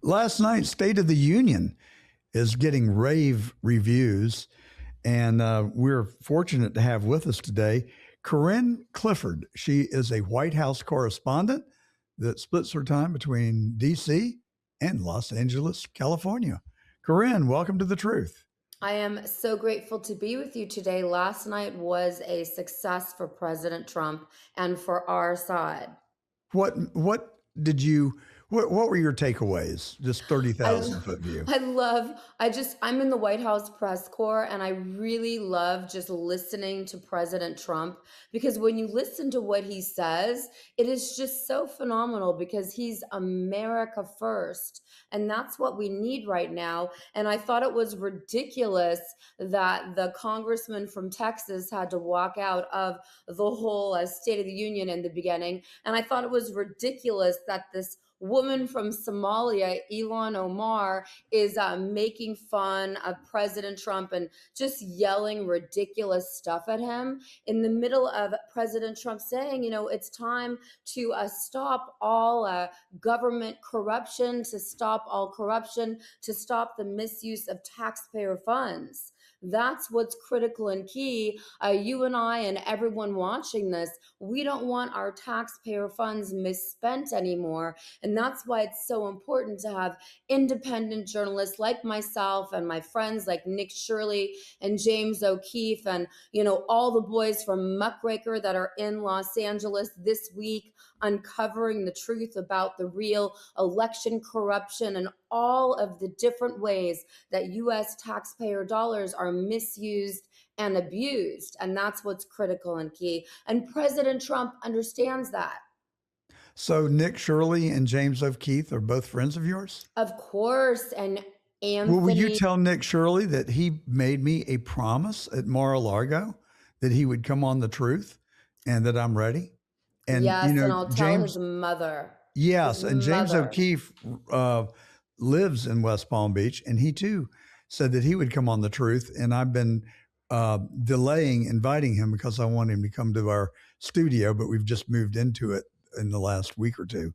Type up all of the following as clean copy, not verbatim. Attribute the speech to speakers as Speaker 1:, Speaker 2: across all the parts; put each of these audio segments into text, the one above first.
Speaker 1: Last night's State of the Union is getting rave reviews, and we're fortunate to have with us today Corinne Clifford. She is a White House correspondent that splits her time between D.C. and Los Angeles, California. Corinne, welcome to The Truth.
Speaker 2: I am so grateful to be with you today. Last night was a success for President Trump and for our side.
Speaker 1: What did you what were your takeaways? Just
Speaker 2: I
Speaker 1: 30,000 foot view.
Speaker 2: I'm in the White House press corps and I really love just listening to President Trump because when you listen to what he says, it is just so phenomenal because he's America first. And that's what we need right now. And I thought it was ridiculous that the congressman from Texas had to walk out of the whole State of the Union in the beginning. And I thought it was ridiculous that this woman from Somalia, Elon Omar, is making fun of President Trump and just yelling ridiculous stuff at him in the middle of President Trump saying, it's time to stop all government corruption, to stop all corruption, to stop the misuse of taxpayer funds. That's what's critical and key. You and I and everyone watching this, we don't want our taxpayer funds misspent anymore. And that's why it's so important to have independent journalists like myself and my friends like Nick Shirley and James O'Keefe and, all the boys from Muckraker that are in Los Angeles this week uncovering the truth about the real election corruption and all of the different ways that U.S. taxpayer dollars are misused and abused. And that's what's critical and key. And President Trump understands that.
Speaker 1: So Nick Shirley and James O'Keefe are both friends of yours?
Speaker 2: Of course. And
Speaker 1: Well, will you
Speaker 2: Anthony,
Speaker 1: tell Nick Shirley that he made me a promise at Mar-a-Lago that he would come on The Truth and that I'm ready? And,
Speaker 2: yes, and I'll tell his
Speaker 1: James,
Speaker 2: mother.
Speaker 1: yes,
Speaker 2: His
Speaker 1: and James
Speaker 2: mother.
Speaker 1: O'Keefe uh, lives in West Palm Beach, and he too said that he would come on The Truth. And I've been delaying inviting him because I want him to come to our studio, but we've just moved into it in the last week or two.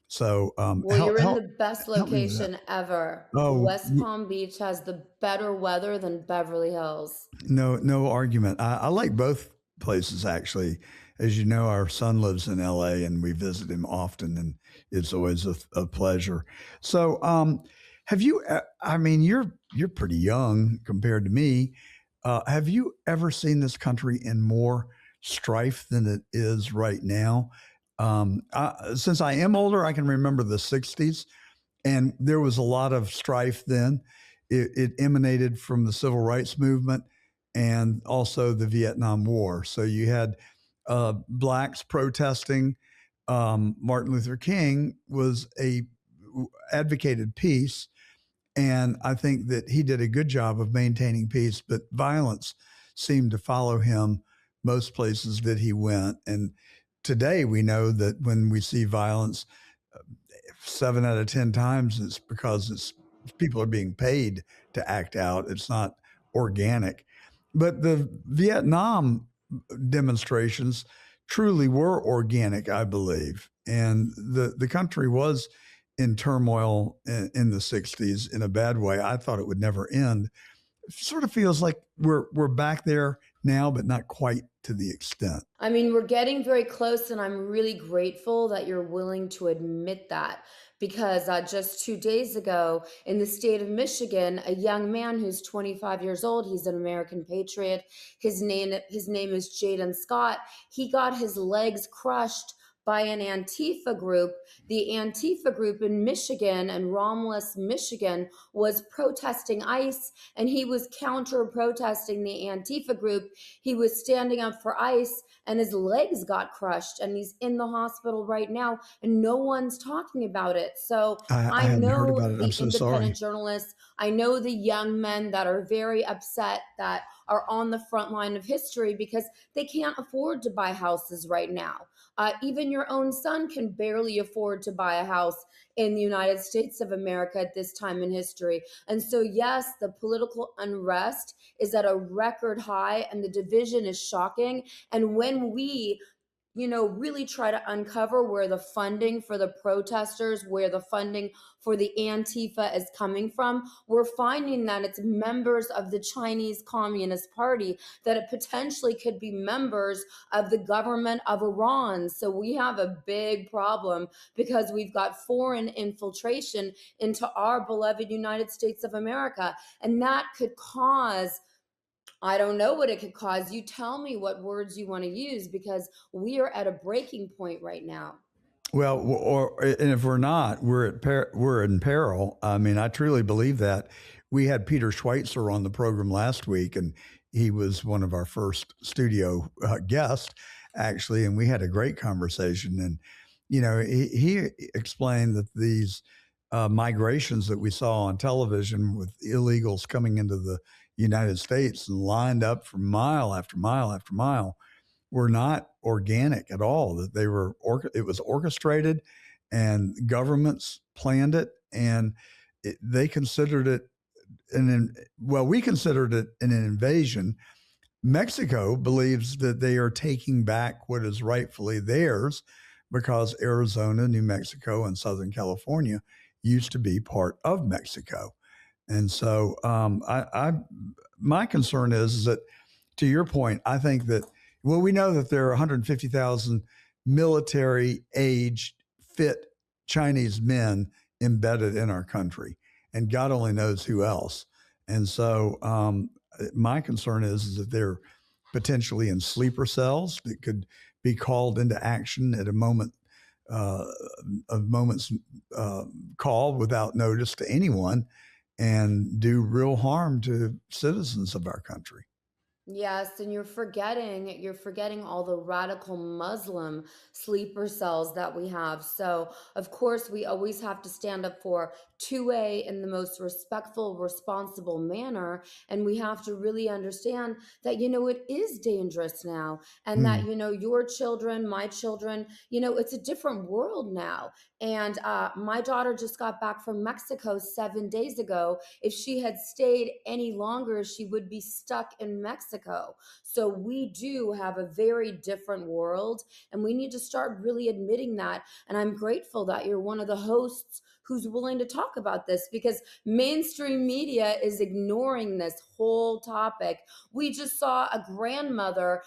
Speaker 1: So
Speaker 2: Well, you're in the best
Speaker 1: help me with that.
Speaker 2: location ever.
Speaker 1: Oh,
Speaker 2: West Palm Beach has the better weather than Beverly Hills.
Speaker 1: no argument. I like both places actually. As you know, our son lives in LA and we visit him often, and it's always a pleasure. So, have you? I mean, you're pretty young compared to me. Have you ever seen this country in more strife than it is right now? Since I am older, I can remember the '60s, and there was a lot of strife then. It emanated from the civil rights movement and also the Vietnam War. So you had blacks protesting. Martin Luther King was advocated peace, and I think that he did a good job of maintaining peace. But violence seemed to follow him most places that he went. And today we know that when we see violence, 7 out of 10 times it's because people are being paid to act out. It's not organic. But the Vietnam demonstrations truly were organic, I believe. And the country was in turmoil in the 60s in a bad way. I thought it would never end. It sort of feels like we're back there now, but not quite to the extent.
Speaker 2: I mean, we're getting very close, and I'm really grateful that you're willing to admit that. Because just 2 days ago in the state of Michigan, a young man who's 25 years old, he's an American patriot. His name is Jaden Scott. He got his legs crushed by an Antifa group. The Antifa group in Michigan and Romulus, Michigan, was protesting ICE, and he was counter protesting the Antifa group. He was standing up for ICE, and his legs got crushed, and he's in the hospital right now, and no one's talking about it. So
Speaker 1: I
Speaker 2: I
Speaker 1: hadn't heard
Speaker 2: know
Speaker 1: about it. I'm
Speaker 2: the
Speaker 1: so
Speaker 2: independent
Speaker 1: sorry.
Speaker 2: journalists, I know the young men that are very upset that are on the front line of history because they can't afford to buy houses right now. Even your own son can barely afford to buy a house in the United States of America at this time in history. And so, yes, the political unrest is at a record high and the division is shocking. And when we really try to uncover where the funding for the protesters, where the funding for the Antifa is coming from, we're finding that it's members of the Chinese Communist Party, that it potentially could be members of the government of Iran. So we have a big problem because we've got foreign infiltration into our beloved United States of America. And that could cause, I don't know what it could cause. You tell me what words you want to use because we are at a breaking point right now.
Speaker 1: Well, and if we're not, we're in peril. I mean, I truly believe that. We had Peter Schweitzer on the program last week, and he was one of our first studio guests, actually, and we had a great conversation. And he explained that these migrations that we saw on television with illegals coming into the United States and lined up for mile after mile after mile were not organic at all. That it was orchestrated, and governments planned it, and they considered it we considered it an invasion. Mexico believes that they are taking back what is rightfully theirs because Arizona, New Mexico, and Southern California used to be part of Mexico. And so, my concern is that, to your point, I think that, well, we know that there are 150,000 military aged, fit Chinese men embedded in our country, and God only knows who else. And so, my concern is that they're potentially in sleeper cells that could be called into action at uh, a moment's call without notice to anyone, and do real harm to citizens of our country.
Speaker 2: Yes, and you're forgetting all the radical Muslim sleeper cells that we have. So, of course, we always have to stand up for 2A in the most respectful, responsible manner, and we have to really understand that it is dangerous now, and that
Speaker 1: Mm.
Speaker 2: your children, my children, it's a different world now. And my daughter just got back from Mexico 7 days ago. If she had stayed any longer, she would be stuck in Mexico. So we do have a very different world, and we need to start really admitting that. And I'm grateful that you're one of the hosts who's willing to talk about this, because mainstream media is ignoring this whole topic. We just saw a grandmother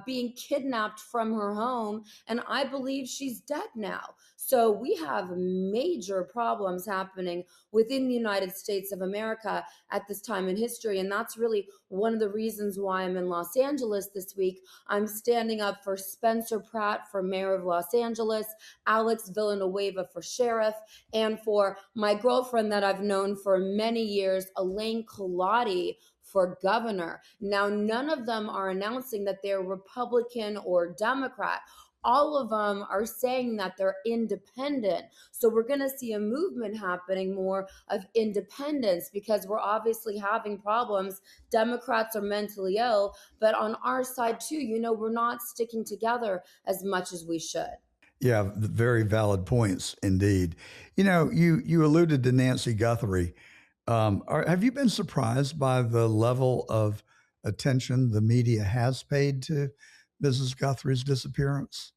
Speaker 2: being kidnapped from her home, and I believe she's dead now. So we have major problems happening within the United States of America at this time in history. And that's really one of the reasons why I'm in Los Angeles this week. I'm standing up for Spencer Pratt for mayor of Los Angeles, Alex Villanueva for sheriff, and for my girlfriend that I've known for many years, Elaine Colati, for governor. Now, none of them are announcing that they're Republican or Democrat. All of them are saying that they're independent. So we're going to see a movement happening more of independence, because we're obviously having problems. Democrats are mentally ill, but on our side too, we're not sticking together as much as we should.
Speaker 1: Yeah, very valid points indeed. You alluded to Nancy Guthrie. Have you been surprised by the level of attention the media has paid to Mrs. Guthrie's disappearance?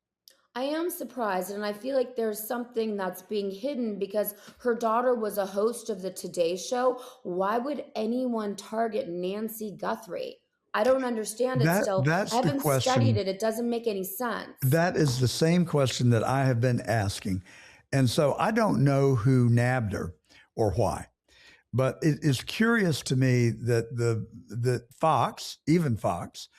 Speaker 2: I am surprised, and I feel like there's something that's being hidden because her daughter was a host of the Today Show. Why would anyone target Nancy Guthrie? I don't understand it still. I
Speaker 1: That's the
Speaker 2: haven't studied
Speaker 1: question.
Speaker 2: it. It doesn't make any sense.
Speaker 1: That is the same question that I have been asking. And so I don't know who nabbed her or why. But it is curious to me that Fox, even Fox,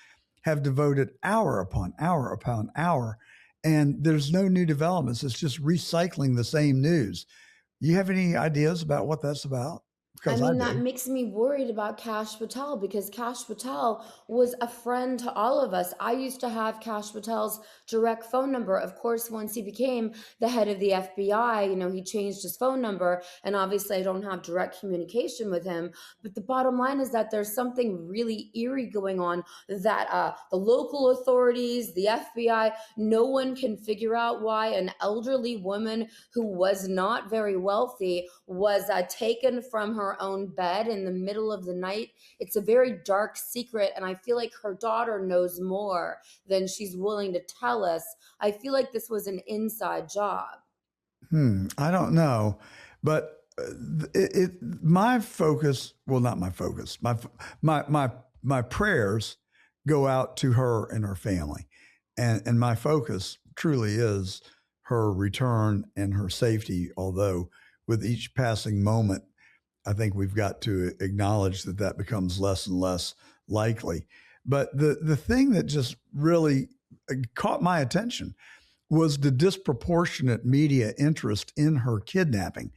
Speaker 1: have devoted hour upon hour, and there's no new developments. It's just recycling the same news. You have any ideas about what that's about?
Speaker 2: I
Speaker 1: Because I
Speaker 2: mean, that
Speaker 1: do.
Speaker 2: makes me worried about Cash Patel, because Cash Patel was a friend to all of us. I used to have Cash Patel's direct phone number. Of course, once he became the head of the FBI, he changed his phone number. And obviously, I don't have direct communication with him. But the bottom line is that there's something really eerie going on, that the local authorities, the FBI, no one can figure out why an elderly woman who was not very wealthy was taken from her own bed in the middle of the night. It's a very dark secret, and I feel like her daughter knows more than she's willing to tell us. I feel like this was an inside job.
Speaker 1: I don't know, but my focus, well, not my focus, my prayers go out to her and her family, and my focus truly is her return and her safety. Although with each passing moment, I think we've got to acknowledge that that becomes less and less likely. But the thing that just really caught my attention was the disproportionate media interest in her kidnapping.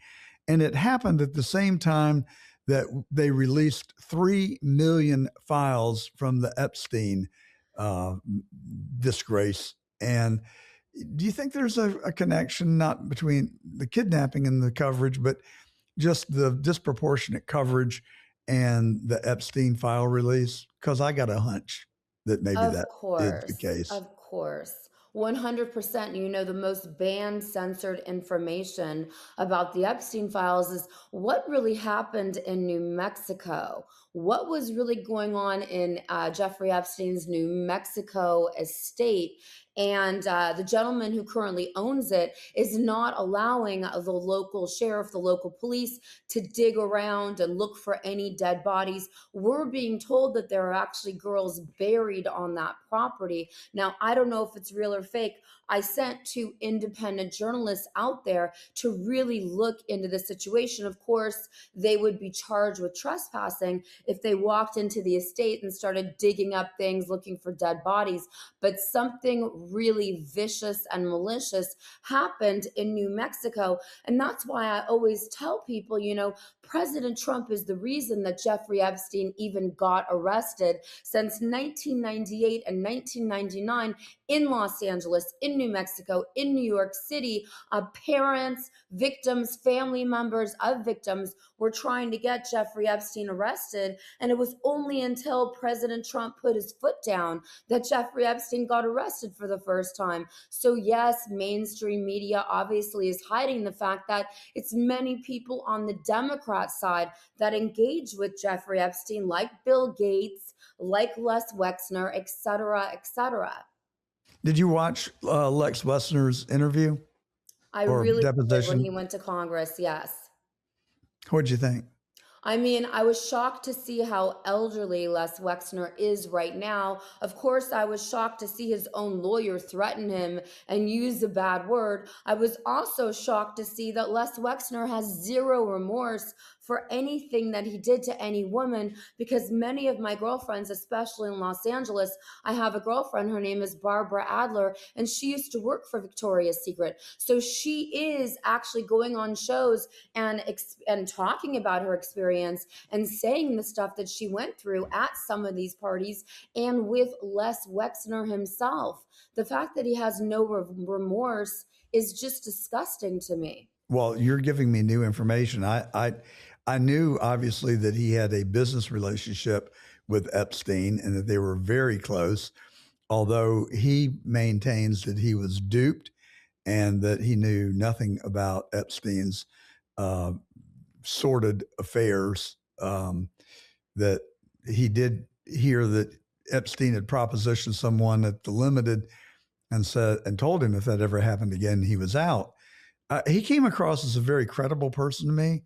Speaker 1: And it happened at the same time that they released 3 million files from the Epstein uh, disgrace. And do you think there's a connection, not between the kidnapping and the coverage, but just the disproportionate coverage and the Epstein file release? Because I got a hunch that maybe
Speaker 2: Of
Speaker 1: that is the
Speaker 2: course,
Speaker 1: case.
Speaker 2: of course. 100%. You know, the most banned, censored information about the Epstein files is what really happened in New Mexico. What was really going on in Jeffrey Epstein's New Mexico estate? And the gentleman who currently owns it is not allowing the local sheriff, the local police, to dig around and look for any dead bodies. We're being told that there are actually girls buried on that property. Now, I don't know if it's real or fake. I sent two independent journalists out there to really look into the situation. Of course, they would be charged with trespassing if they walked into the estate and started digging up things looking for dead bodies. But something really vicious and malicious happened in New Mexico. And that's why I always tell people, you know, President Trump is the reason that Jeffrey Epstein even got arrested. Since 1998 and 1999 in Los Angeles, in New Mexico, in New York City, parents, victims, family members of victims were trying to get Jeffrey Epstein arrested. And it was only until President Trump put his foot down that Jeffrey Epstein got arrested for the first time. So, yes, mainstream media obviously is hiding the fact that it's many people on the Democrat side that engage with Jeffrey Epstein, like Bill Gates, like Les Wexner, et cetera, et cetera.
Speaker 1: Did you watch Lex Wessner's interview
Speaker 2: I
Speaker 1: or
Speaker 2: really did when he
Speaker 1: deposition?
Speaker 2: went to Congress, yes.
Speaker 1: What'd you think?
Speaker 2: I mean, I was shocked to see how elderly Les Wexner is right now. Of course, I was shocked to see his own lawyer threaten him and use a bad word. I was also shocked to see that Les Wexner has zero remorse for anything that he did to any woman, because many of my girlfriends, especially in Los Angeles, I have a girlfriend, her name is Barbara Adler, and she used to work for Victoria's Secret. So she is actually going on shows and talking about her experience and saying the stuff that she went through at some of these parties and with Les Wexner himself. The fact that he has no remorse is just disgusting to me.
Speaker 1: Well, you're giving me new information. I knew obviously that he had a business relationship with Epstein and that they were very close, although he maintains that he was duped and that he knew nothing about Epstein's uh, sordid affairs. That he did hear that Epstein had propositioned someone at the Limited and said and told him if that ever happened again, he was out. He came across as a very credible person to me,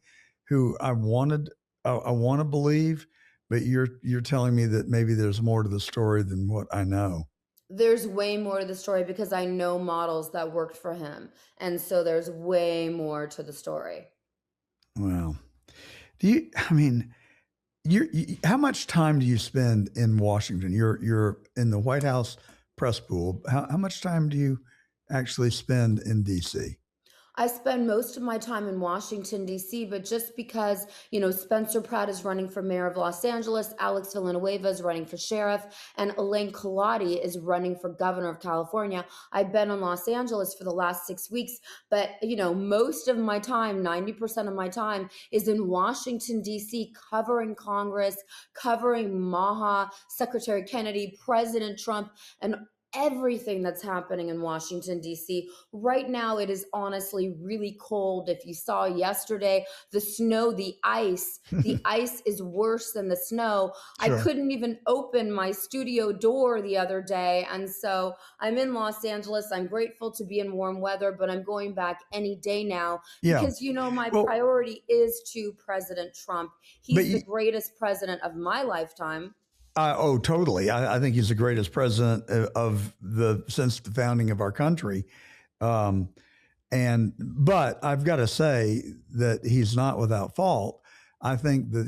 Speaker 1: who I want to believe, but you're telling me that maybe there's more to the story than what I know.
Speaker 2: There's way more to the story because I know models that worked for him. And so there's way more to the story.
Speaker 1: Well, do you? I mean, how much time do you spend in Washington? You're in the White House press pool. How much time do you actually spend in D.C.?
Speaker 2: I spend most of my time in Washington, D.C., but just because, you know, Spencer Pratt is running for mayor of Los Angeles, Alex Villanueva is running for sheriff, and Elaine Colati is running for governor of California. I've been in Los Angeles for the last 6 weeks, but, you know, most of my time, 90% of my time, is in Washington, D.C., covering Congress, covering Maha, Secretary Kennedy, President Trump, and everything that's happening in Washington, D.C. Right now, it is honestly really cold. If you saw yesterday, the snow, the ice is worse than the snow. I
Speaker 1: Sure.
Speaker 2: couldn't even open my studio door the other day. And so I'm in Los Angeles. I'm grateful to be in warm weather, but I'm going back any day now
Speaker 1: Yeah.
Speaker 2: because, my
Speaker 1: Well,
Speaker 2: priority is to President Trump.
Speaker 1: but
Speaker 2: He's the greatest president of my lifetime.
Speaker 1: oh, totally. I think he's the greatest president of the since the founding of our country. Um, but I've got to say that he's not without fault. I think that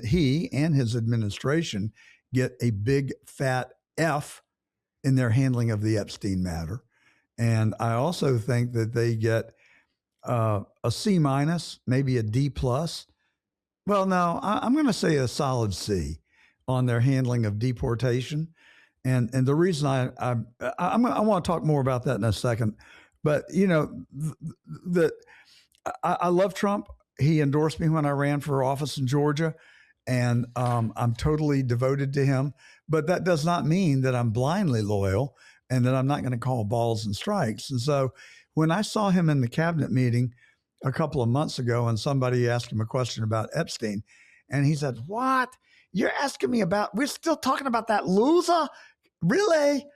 Speaker 1: he and his administration get a big fat F in their handling of the Epstein matter, and I also think that they get a C minus, maybe a D plus. Well, no, I'm going to say a solid C on their handling of deportation. And the reason I want to talk more about that in a second, but that I love Trump. He endorsed me when I ran for office in Georgia, and I'm totally devoted to him. But that does not mean that I'm blindly loyal and that I'm not going to call balls and strikes. And so when I saw him in the cabinet meeting a couple of months ago, and somebody asked him a question about Epstein, and he said, "What? You're asking me about? We're still talking about that loser? Really?"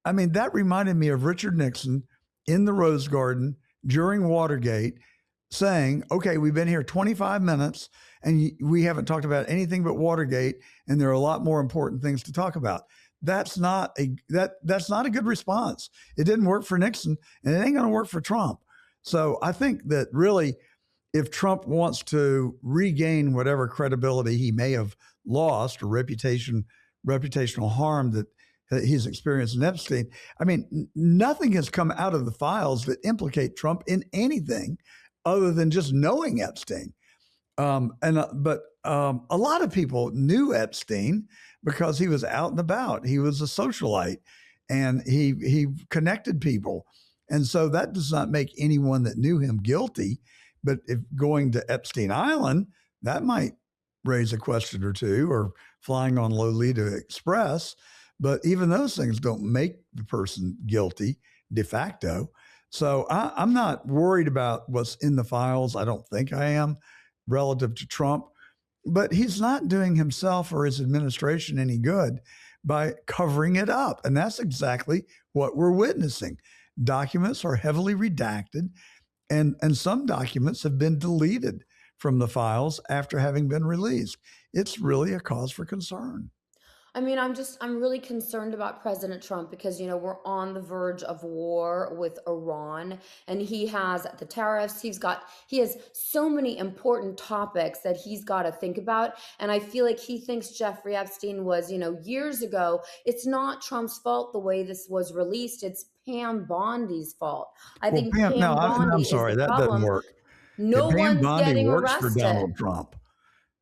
Speaker 1: I mean, that reminded me of Richard Nixon in the Rose Garden during Watergate saying, "Okay, we've been here 25 minutes and we haven't talked about anything but Watergate, and there are a lot more important things to talk about." That's not a good response. It didn't work for Nixon, and it ain't going to work for Trump. So I think that really, if Trump wants to regain whatever credibility he may have lost or reputational harm that he's experienced in Epstein, I mean, nothing has come out of the files that implicate Trump in anything other than just knowing Epstein. But a lot of people knew Epstein because he was out and about. He was a socialite, and he connected people, and so that does not make anyone that knew him guilty. But if going to Epstein Island, that might raise a question or two, or flying on Lolita Express. But even those things don't make the person guilty de facto. So I'm not worried about what's in the files. I don't think I am relative to Trump, but he's not doing himself or his administration any good by covering it up. And that's exactly what we're witnessing. Documents are heavily redacted, and some documents have been deleted from the files after having been released. It's really a cause for concern.
Speaker 2: I mean, I'm really concerned about President Trump because, we're on the verge of war with Iran, and he has the tariffs. He has so many important topics that he's got to think about. And I feel like he thinks Jeffrey Epstein was, years ago. It's not Trump's fault the way this was released. It's Pam Bondi's fault. I
Speaker 1: Well,
Speaker 2: think
Speaker 1: Pam, no,
Speaker 2: Pam
Speaker 1: I'm
Speaker 2: Bondi is
Speaker 1: sorry,
Speaker 2: the
Speaker 1: that doesn't
Speaker 2: problem.
Speaker 1: work.
Speaker 2: No
Speaker 1: Pam
Speaker 2: one's
Speaker 1: Bondi
Speaker 2: getting
Speaker 1: works for
Speaker 2: arrested.
Speaker 1: Donald Trump.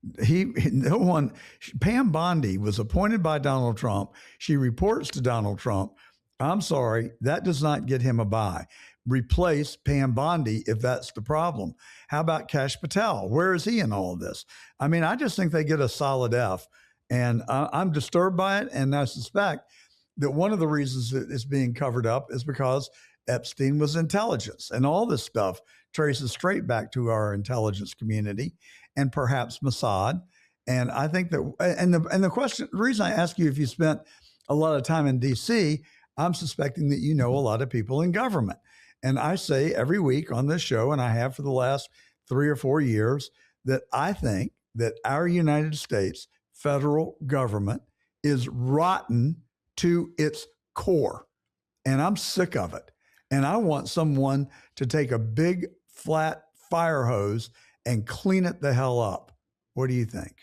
Speaker 1: No one. Pam Bondi was appointed by Donald Trump. She reports to Donald Trump. I'm sorry, that does not get him a bye. Replace Pam Bondi if that's the problem. How about Kash Patel? Where is he in all of this? I mean, I just think they get a solid F, and I'm disturbed by it. And I suspect that one of the reasons that it's being covered up is because Epstein was intelligence, and all this stuff traces straight back to our intelligence community and perhaps Mossad. And I think that, the reason I ask you if you spent a lot of time in D.C., I'm suspecting that you know a lot of people in government. And I say every week on this show, and I have for the last 3 or 4 years, that I think that our United States federal government is rotten to its core. And I'm sick of it. And I want someone to take a big flat fire hose and clean it the hell up. What do you think?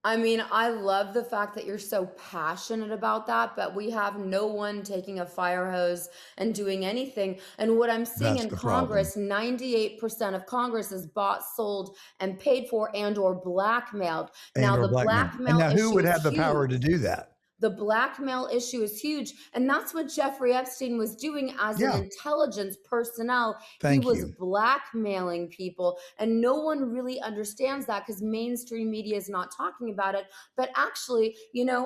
Speaker 2: I mean, I love the fact that you're so passionate about that, but we have no one taking a fire hose and doing anything. And what I'm seeing
Speaker 1: That's
Speaker 2: in
Speaker 1: the problem.
Speaker 2: Congress, 98% of Congress is bought, sold, and paid for and or blackmailed.
Speaker 1: And
Speaker 2: Now,
Speaker 1: or
Speaker 2: the
Speaker 1: black man. And
Speaker 2: blackmail
Speaker 1: now who
Speaker 2: issue
Speaker 1: would
Speaker 2: is
Speaker 1: have the power to
Speaker 2: huge.
Speaker 1: do that?
Speaker 2: The blackmail issue is huge. And that's what Jeffrey Epstein was doing as an
Speaker 1: Yeah.
Speaker 2: intelligence personnel. He
Speaker 1: Thank
Speaker 2: was
Speaker 1: you.
Speaker 2: blackmailing people. And no one really understands that because mainstream media is not talking about it. But actually,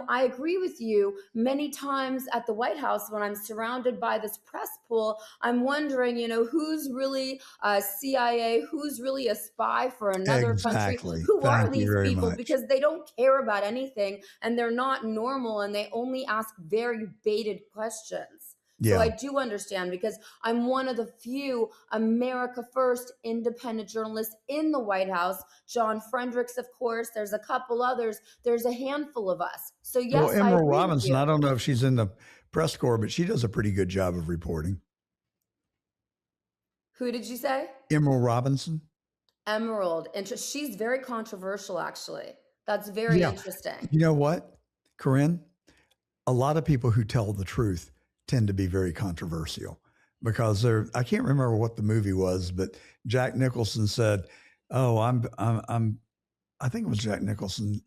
Speaker 2: I agree with you. Many times at the White House, when I'm surrounded by this press pool, I'm wondering, who's really CIA, who's really a spy for another country,
Speaker 1: Exactly.
Speaker 2: who are
Speaker 1: Thank you
Speaker 2: these
Speaker 1: very
Speaker 2: people,
Speaker 1: much.
Speaker 2: because they don't care about anything and they're not normal and they only ask very baited questions. So
Speaker 1: Yeah.
Speaker 2: I do understand, because I'm one of the few America First independent journalists in the White House. John Fredericks, of course, there's a couple others, there's a handful of us. So
Speaker 1: Well,
Speaker 2: yes, I
Speaker 1: Emerald
Speaker 2: agree with
Speaker 1: Robinson,
Speaker 2: you.
Speaker 1: I don't know if she's in the press corps, but she does a pretty good job of reporting.
Speaker 2: Who did you say?
Speaker 1: Emerald Robinson.
Speaker 2: Emerald. She's very controversial, actually. That's very
Speaker 1: Yeah.
Speaker 2: interesting.
Speaker 1: You know what, Corinne? A lot of people who tell the truth tend to be very controversial because I can't remember what the movie was, but Jack Nicholson said, "Oh, I think it was Jack Nicholson,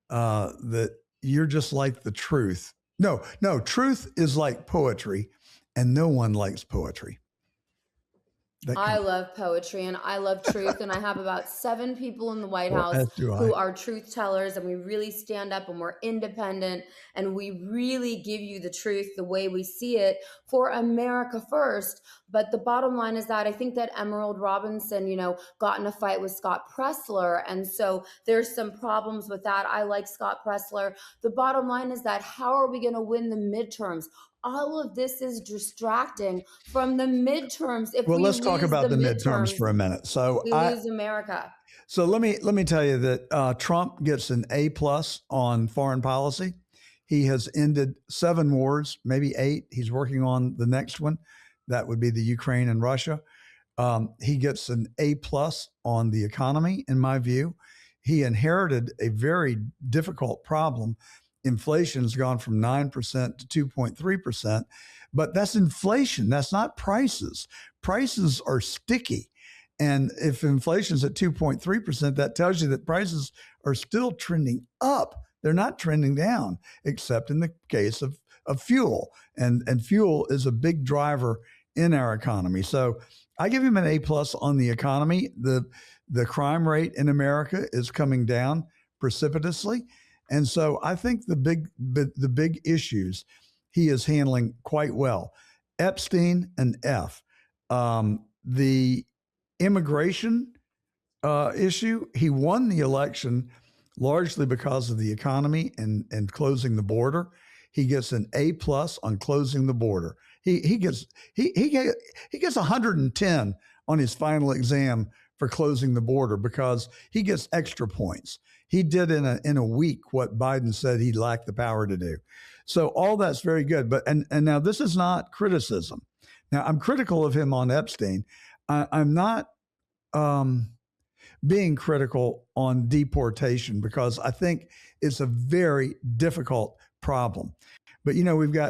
Speaker 1: that you're just like the truth. No, no, truth is like poetry, and no one likes poetry." That
Speaker 2: I
Speaker 1: kind
Speaker 2: love poetry and I love truth. And I have about 7 people in the White
Speaker 1: well,
Speaker 2: House
Speaker 1: as do I.
Speaker 2: who are truth tellers, and we really stand up and we're independent and we really give you the truth the way we see it for America first. But the bottom line is that I think that Emerald Robinson, got in a fight with Scott Pressler. And so there's some problems with that. I like Scott Pressler. The bottom line is that how are we going to win the midterms? All of this is distracting from the midterms. If
Speaker 1: Well,
Speaker 2: we
Speaker 1: let's talk
Speaker 2: lose the
Speaker 1: about the midterms
Speaker 2: midterms,
Speaker 1: for a minute.
Speaker 2: we lose America.
Speaker 1: So let me tell you that Trump gets an A plus on foreign policy. He has ended 7 wars, maybe 8. He's working on the next one. That would be the Ukraine and Russia. He gets an A plus on the economy, in my view. He inherited a very difficult problem. Inflation's gone from 9% to 2.3%, but that's inflation. That's not prices. Prices are sticky. And if inflation's at 2.3%, that tells you that prices are still trending up. They're not trending down, except in the case of fuel. And fuel is a big driver in our economy. So I give him an A plus on the economy. The crime rate in America is coming down precipitously. And so I think the big issues he is handling quite well. Epstein and F. The immigration issue, he won the election largely because of the economy and closing the border. He gets an A plus on closing the border. He gets 110 on his final exam for closing the border because he gets extra points. He did in a week what Biden said he lacked the power to do. So all that's very good. But and now this is not criticism. Now I'm critical of him on Epstein. I'm not being critical on deportation because I think it's a very difficult problem. But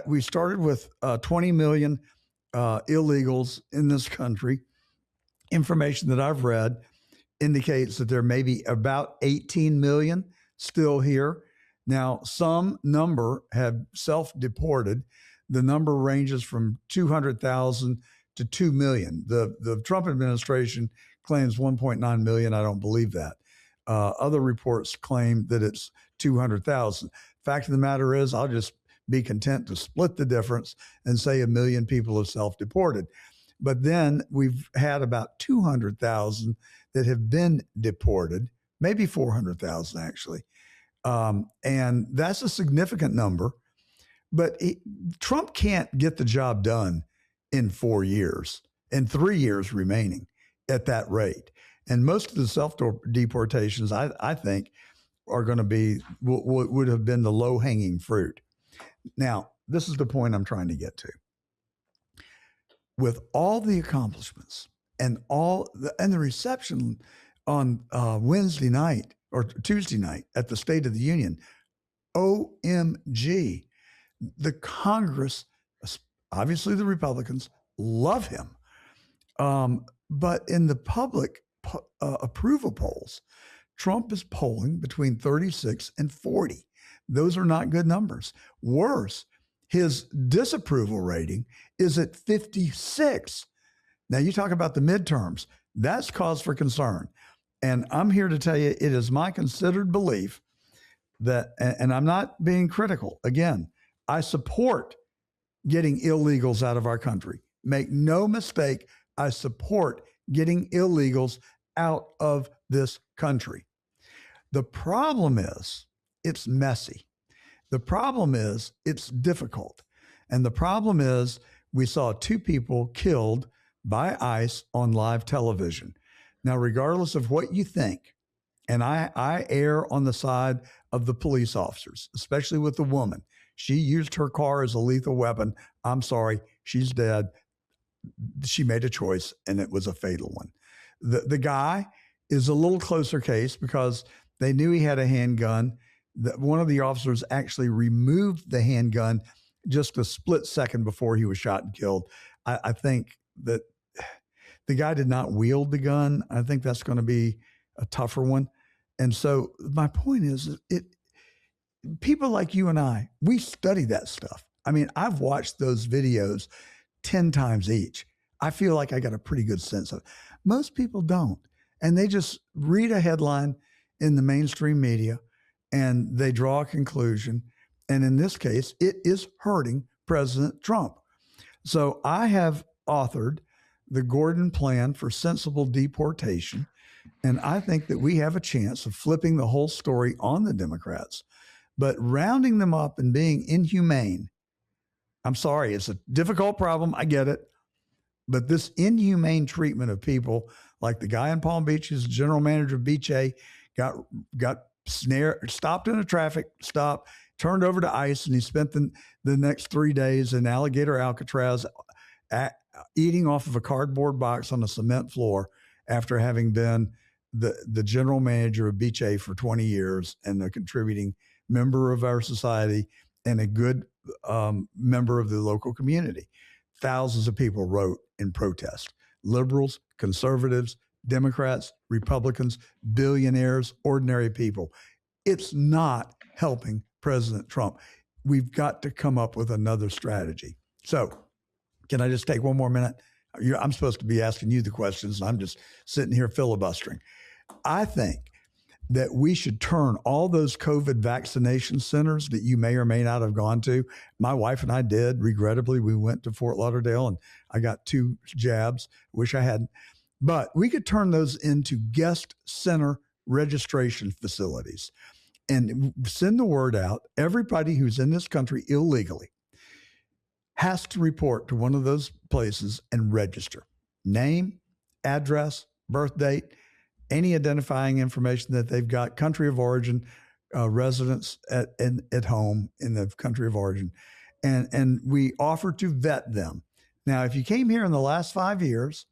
Speaker 1: we started with 20 million illegals in this country. Information that I've read indicates that there may be about 18 million still here. Now, some number have self-deported. The number ranges from 200,000 to 2 million. The Trump administration claims 1.9 million. I don't believe that. Other reports claim that it's 200,000. Fact of the matter is, I'll just be content to split the difference and say 1 million people have self-deported. But then we've had about 200,000 that have been deported, maybe 400,000 actually. And that's a significant number. But Trump can't get the job done in 4 years and 3 years remaining at that rate. And most of the self-deportations, I think, are going to be would have been the low-hanging fruit. Now, this is the point I'm trying to get to. With all the accomplishments and the reception on Wednesday night or Tuesday night at the State of the Union, OMG, the Congress, obviously the Republicans, love him. But in the public approval polls, Trump is polling between 36 and 40. Those are not good numbers. Worse, his disapproval rating is at 56. Now, you talk about the midterms. That's cause for concern. And I'm here to tell you, it is my considered belief that, and I'm not being critical, again, I support getting illegals out of our country. Make no mistake, I support getting illegals out of this country. The problem is it's messy. The problem is it's difficult. And the problem is we saw 2 people killed by ICE on live television. Now, regardless of what you think, and I err on the side of the police officers, especially with the woman. She used her car as a lethal weapon. I'm sorry, she's dead. She made a choice, and it was a fatal one. The guy is a little closer case because they knew he had a handgun. One of the officers actually removed the handgun just a split second before he was shot and killed. I think that the guy did not wield the gun. I think that's going to be a tougher one. And so my point is, people like you and I, we study that stuff. I mean, I've watched those videos 10 times each. I feel like I got a pretty good sense of it. Most people don't. And they just read a headline in the mainstream media and they draw a conclusion. And in this case, it is hurting President Trump. So I have authored the Gordon Plan for Sensible Deportation. And I think that we have a chance of flipping the whole story on the Democrats, but rounding them up and being inhumane. I'm sorry, it's a difficult problem. I get it. But this inhumane treatment of people, like the guy in Palm Beach, who's general manager of Beach A, got stopped in a traffic stop, turned over to ICE, and he spent the next 3 days in Alligator Alcatraz eating off of a cardboard box on a cement floor after having been the general manager of Beach A for 20 years and a contributing member of our society and a good member of the local community. Thousands of people wrote in protest. Liberals, conservatives, Democrats, Republicans, billionaires, ordinary people. It's not helping President Trump. We've got to come up with another strategy. So, can I just take one more minute? I'm supposed to be asking you the questions, and I'm just sitting here filibustering. I think that we should turn all those COVID vaccination centers that you may or may not have gone to. My wife and I did. Regrettably, we went to Fort Lauderdale, and I got 2 jabs. Wish I hadn't. But we could turn those into guest center registration facilities and send the word out. Everybody who's in this country illegally has to report to one of those places and register. Name, address, birth date, any identifying information that they've got, country of origin, residence at home in the country of origin. And we offer to vet them. Now, if you came here in the last 5 years,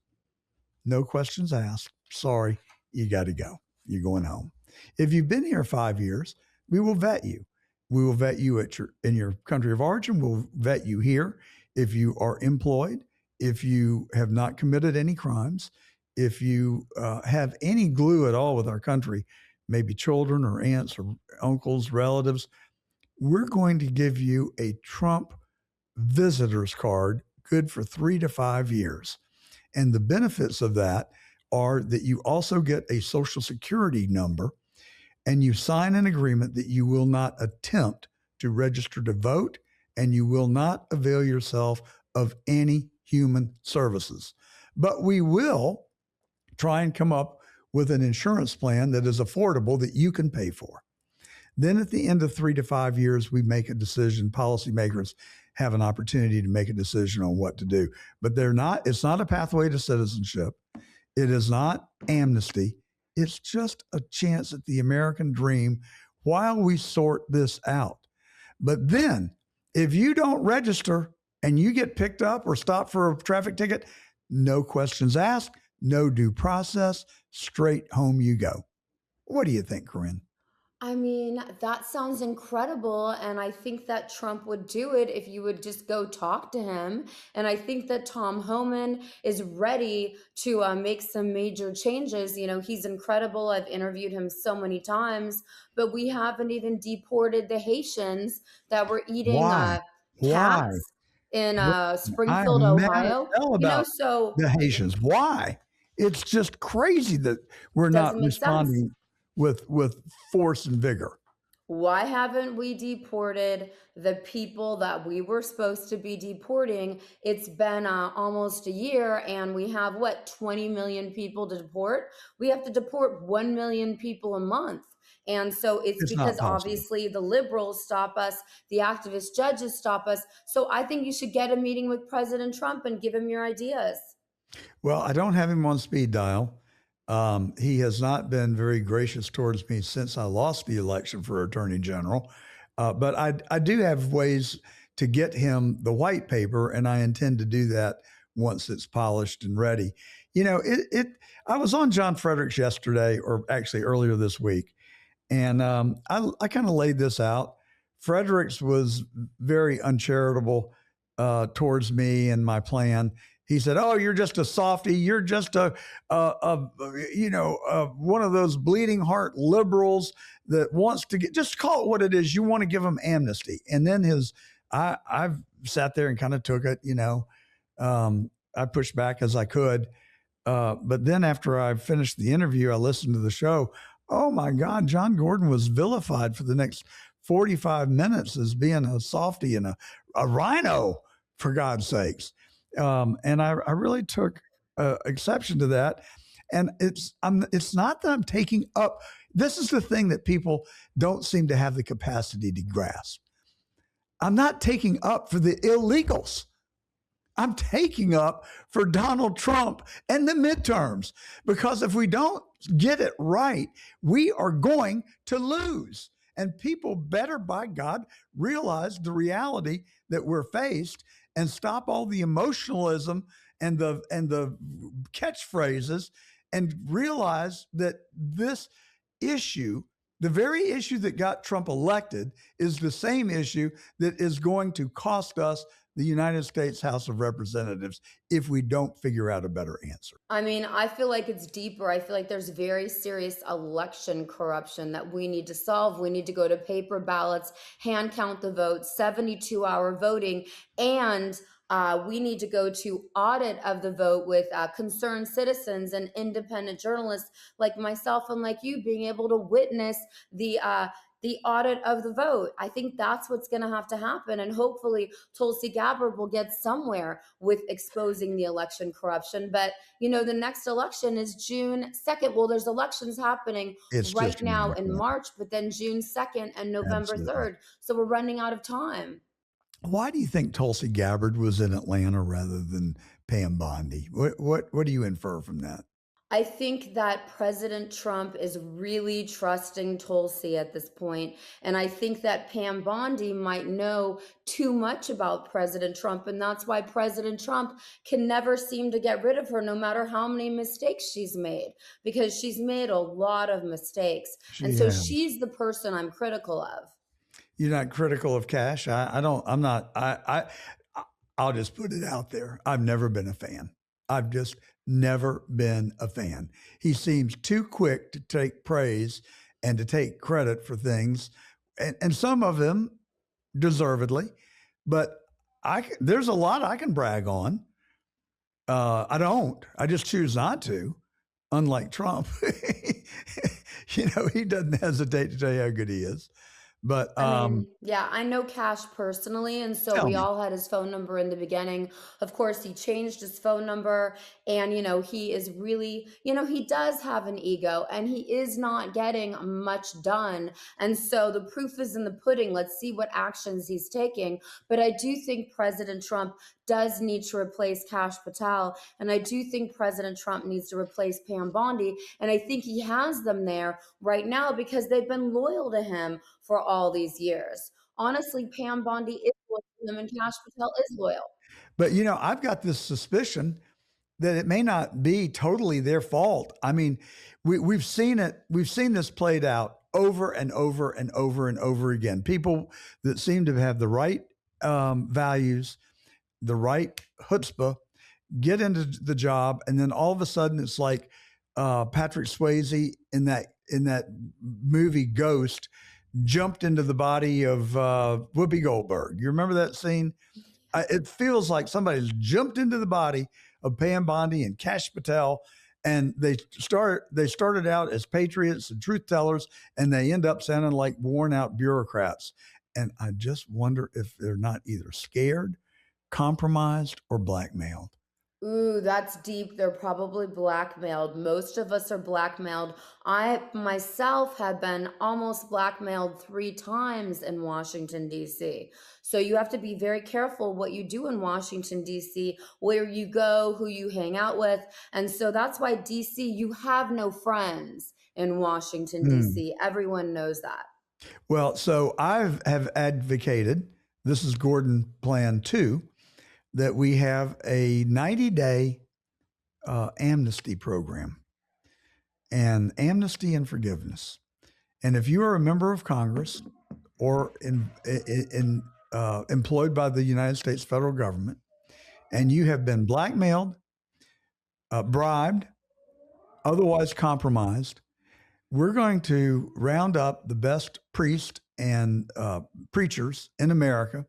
Speaker 1: no questions asked. Sorry, you got to go. You're going home. If you've been here 5 years, we will vet you. We will vet you in your country of origin. We'll vet you here. If you are employed, if you have not committed any crimes, if you have any glue at all with our country, maybe children or aunts or uncles, relatives, we're going to give you a Trump visitor's card, good for 3 to 5 years. And the benefits of that are that you also get a Social Security number and you sign an agreement that you will not attempt to register to vote and you will not avail yourself of any human services. But we will try and come up with an insurance plan that is affordable that you can pay for. Then at the end of 3 to 5 years, we make a decision. Policymakers have an opportunity to make a decision on what to do. But it's not a pathway to citizenship. It is not amnesty. It's just a chance at the American dream while we sort this out. But then if you don't register and you get picked up or stopped for a traffic ticket, no questions asked, no due process, straight home you go. What do you think, Corinne?
Speaker 2: I mean, that sounds incredible. And I think that Trump would do it if you would just go talk to him. And I think that Tom Homan is ready to make some major changes. You know, he's incredible. I've interviewed him so many times, but we haven't even deported the Haitians that were eating
Speaker 1: Why? Why?
Speaker 2: cats in
Speaker 1: What I
Speaker 2: Springfield,
Speaker 1: am mad as
Speaker 2: Ohio.
Speaker 1: hell
Speaker 2: You know,
Speaker 1: about
Speaker 2: so
Speaker 1: the Haitians. Why? It's just crazy that we're not
Speaker 2: doesn't make sense.
Speaker 1: responding with force and vigor.
Speaker 2: Why haven't we deported the people that we were supposed to be deporting? It's been almost a year, and we have what, 20 million people to deport? We have to deport 1 million people a month. And so it's
Speaker 1: It's not
Speaker 2: because
Speaker 1: possible.
Speaker 2: obviously the liberals stop us, the activist judges stop us. So I think you should get a meeting with President Trump and give him your ideas.
Speaker 1: Well, I don't have him on speed dial. He has not been very gracious towards me since I lost the election for Attorney General. But I do have ways to get him the white paper, and I intend to do that once it's polished and ready. You know, I was on John Fredericks yesterday, or actually earlier this week, and I kind of laid this out. Fredericks was very uncharitable towards me and my plan. He said, "Oh, you're just a softy. You're just one of those bleeding heart liberals that wants to get just call it what it is. You want to give them amnesty." And then I've sat there and kind of took it. I pushed back as I could, but then after I finished the interview, I listened to the show. Oh my God, John Gordon was vilified for the next 45 minutes as being a softy and a rhino, for God's sakes. And I really took exception to that. And it's not that I'm taking up. This is the thing that people don't seem to have the capacity to grasp. I'm not taking up for the illegals. I'm taking up for Donald Trump and the midterms, because if we don't get it right, we are going to lose. And people better, by God, realize the reality that we're faced and stop all the emotionalism and the catchphrases and realize that this issue, the very issue that got Trump elected, is the same issue that is going to cost us the United States House of Representatives if we don't figure out a better answer.
Speaker 2: I mean, I feel like it's deeper. I feel like there's very serious election corruption that we need to solve. We need to go to paper ballots, hand count the votes, 72-hour voting, and we need to go to audit of the vote with concerned citizens and independent journalists like myself and like you, being able to witness the audit of the vote. I think that's what's going to have to happen. And hopefully, Tulsi Gabbard will get somewhere with exposing the election corruption. But, you know, the next election is June 2nd. Well, there's elections happening
Speaker 1: It's
Speaker 2: right
Speaker 1: just around
Speaker 2: now
Speaker 1: the
Speaker 2: in
Speaker 1: corner.
Speaker 2: March, but then June 2nd and November
Speaker 1: Absolutely.
Speaker 2: 3rd. So we're running out of time.
Speaker 1: Why do you think Tulsi Gabbard was in Atlanta rather than Pam Bondi? What do you infer from that?
Speaker 2: I think that President Trump is really trusting Tulsi at this point. And I think that Pam Bondi might know too much about President Trump. And that's why President Trump can never seem to get rid of her, no matter how many mistakes she's made, because she's made a lot of mistakes. And
Speaker 1: She
Speaker 2: so
Speaker 1: has.
Speaker 2: she's the person I'm critical of.
Speaker 1: You're not critical of Cash. I don't. I'm not. I'll just put it out there. I've never been a fan. I've just never been a fan. He seems too quick to take praise and to take credit for things, and some of them deservedly. But there's a lot I can brag on. I don't. I just choose not to. Unlike Trump, he doesn't hesitate to tell you how good he is. But
Speaker 2: I mean, yeah, I know Cash personally, and so
Speaker 1: tell
Speaker 2: we
Speaker 1: me,
Speaker 2: all had his phone number in the beginning. Of course, he changed his phone number, and he is really, he does have an ego, and he is not getting much done. And so the proof is in the pudding. Let's see what actions he's taking. But I do think President Trump does need to replace Cash Patel, and I do think President Trump needs to replace Pam Bondi, and I think he has them there right now because they've been loyal to him for all these years. Honestly, Pam Bondi is loyal to him and Cash Patel is loyal.
Speaker 1: but I've got this suspicion that it may not be totally their fault. I mean, we've seen it. We've seen this played out over and over and over and over again. People that seem to have the right values, the right chutzpah, get into the job, and then all of a sudden it's like Patrick Swayze in that movie Ghost jumped into the body of Whoopi Goldberg. You remember that scene? It feels like somebody's jumped into the body of Pam Bondi and Kash Patel, and they started out as patriots and truth tellers, and they end up sounding like worn out bureaucrats. And I just wonder if they're not either scared, compromised, or blackmailed.
Speaker 2: Ooh, that's deep. They're probably blackmailed. Most of us are blackmailed. I myself have been almost blackmailed 3 times in Washington, D.C. So you have to be very careful what you do in Washington, D.C., where you go, who you hang out with. And so that's why, D.C., you have no friends in Washington,
Speaker 1: Hmm.
Speaker 2: D.C. Everyone knows that.
Speaker 1: Well, so I have advocated, this is Gordon Plan 2, that we have a 90-day amnesty program and amnesty and forgiveness. And if you are a member of Congress or employed by the United States federal government, and you have been blackmailed, bribed, otherwise compromised, we're going to round up the best priests and preachers in America.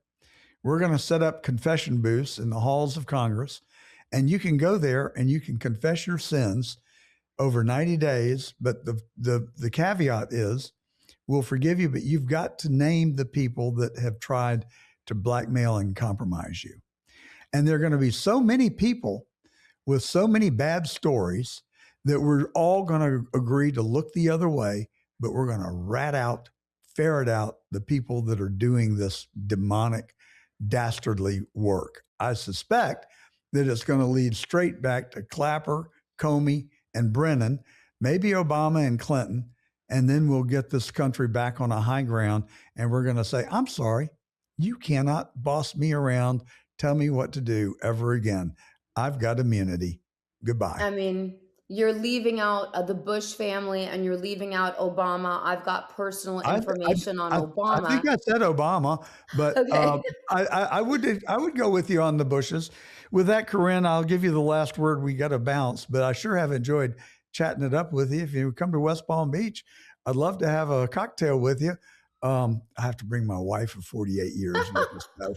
Speaker 1: We're going to set up confession booths in the halls of Congress, and you can go there and you can confess your sins over 90 days. But the caveat is we'll forgive you, but you've got to name the people that have tried to blackmail and compromise you. And there are going to be so many people with so many bad stories that we're all going to agree to look the other way, but we're going to ferret out the people that are doing this demonic, dastardly work. I suspect that it's going to lead straight back to Clapper, Comey, and Brennan, maybe Obama and Clinton, and then we'll get this country back on a high ground, and we're going to say, I'm sorry, you cannot boss me around, tell me what to do ever again. I've got immunity. Goodbye.
Speaker 2: I mean, you're leaving out the Bush family and you're leaving out Obama. I've got personal
Speaker 1: I I
Speaker 2: information on
Speaker 1: I think
Speaker 2: Obama.
Speaker 1: I said Obama, but
Speaker 2: Okay.
Speaker 1: I would go with you on the Bushes. With that, Corinne, I'll give you the last word. We got to bounce, but I sure have enjoyed chatting it up with you. If you come to West Palm Beach, I'd love to have a cocktail with you. I have to bring my wife of 48 years with us, though.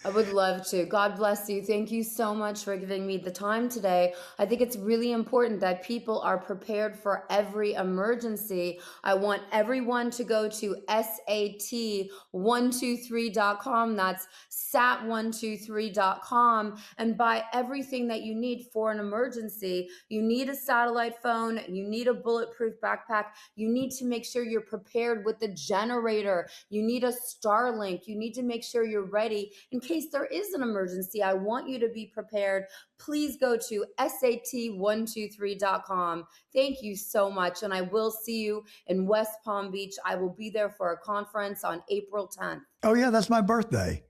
Speaker 2: I would love to. God bless you. Thank you so much for giving me the time today. I think it's really important that people are prepared for every emergency. I want everyone to go to SAT123.com. That's SAT123.com and buy everything that you need for an emergency. You need a satellite phone, you need a bulletproof backpack, you need to make sure you're prepared with the generator, you need a Starlink, you need to make sure you're ready in case there is an emergency. I want you to be prepared. Please go to SAT123.com. Thank you so much. And I will see you in West Palm Beach. I will be there for a conference on April 10th.
Speaker 1: Oh yeah, that's my birthday.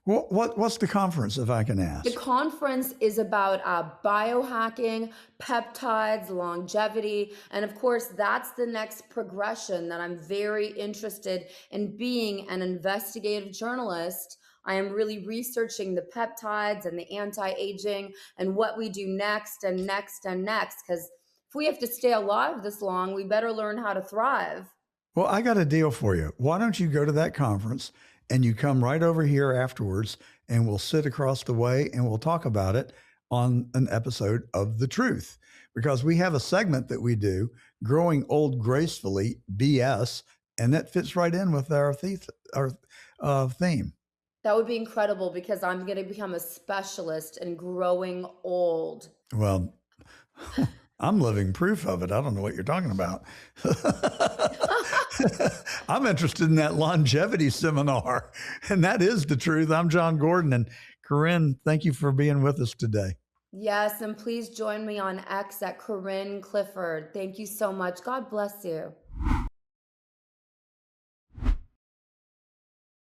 Speaker 1: What's the conference, if I can
Speaker 2: The
Speaker 1: ask?
Speaker 2: conference is about biohacking, peptides, longevity, and of course, that's the next progression that I'm very interested in being an investigative journalist. I am really researching the peptides and the anti aging and what we do next and next and next. Because if we have to stay alive this long, we better learn how to thrive.
Speaker 1: Well, I got a deal for you. Why don't you go to that conference and you come right over here afterwards and we'll sit across the way and we'll talk about it on an episode of The Truth? Because we have a segment that we do, Growing Old Gracefully, BS, and that fits right in with our theme.
Speaker 2: That would be incredible because I'm going to become a specialist in growing old.
Speaker 1: Well, I'm living proof of it. I don't know what you're talking about. I'm interested in that longevity seminar, and that is The Truth. I'm John Gordon, and Corinne, thank you for being with us today.
Speaker 2: Yes, and please join me on X at Corinne Clifford. Thank you so much. God bless you.